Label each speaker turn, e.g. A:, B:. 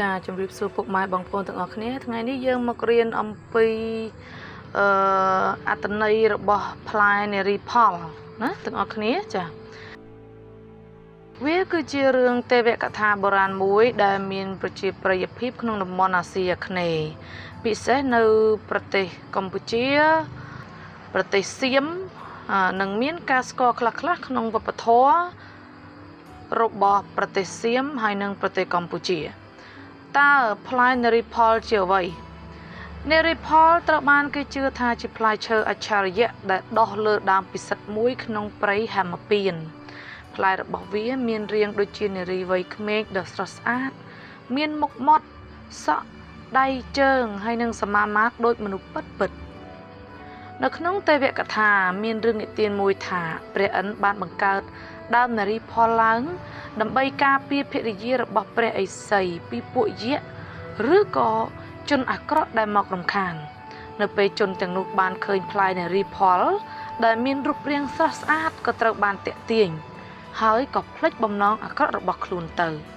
A: ចាជំរាបសួរពុកម៉ែបងប្អូនទាំងអស់គ្នាថ្ងៃនេះយើងមករៀនអំពីអត្ថន័យរបស់ផ្លែនារីផលណាទាំងអស់គ្នាចាវាគឺជារឿងទេវកថាបុរាណមួយដែលមានប្រជាប្រិយភាពក្នុងតំបន់អាស៊ីអាគ្នេយ៍ពិសេសនៅប្រទេសកម្ពុជាប្រទេសសៀមនិងមានការស្គាល់ខ្លះៗក្នុងវប្បធម៌របស់ប្រទេសសៀមហើយនិងប្រទេសកម្ពុជាតើផ្លែនារីផលជាអ្វីនារីផលត្រូវបានគេជឿថាជាផ្លែឈើអច្ឆរិយៈដែលដុះលើដើមពិសិដ្ឋមួយក្នុងព្រៃហេមពាន្តផ្លែរបស់វាមានរាងដូចជានារីវ័យក្មេងដ៏ស្រស់ស្អាតមានមុខមាត់សក់ដៃជើងហើយនិងសមាមាត្រដូចមនុស្សពិតៗនៅក្នុងទេវកថាមានរឿងនិទានមួយថាព្រះឥន្ទបានបង្កើតដើមនារីផលឡើងដើម្បីការពារភរិយារបស់ព្រះឥសីពីពួកយក្សឬក៏ជនអាក្រក់ដែលមករំខាននៅពេលជនទាំងនោះបានឃើញផ្លែនារីផលដែលមានរូបរាងស្រស់ស្អាតក៏ត្រូវបានទាក់ទាញហើយក៏ភ្លេចបំណងអាក្រក់របស់ខ្លួនទៅ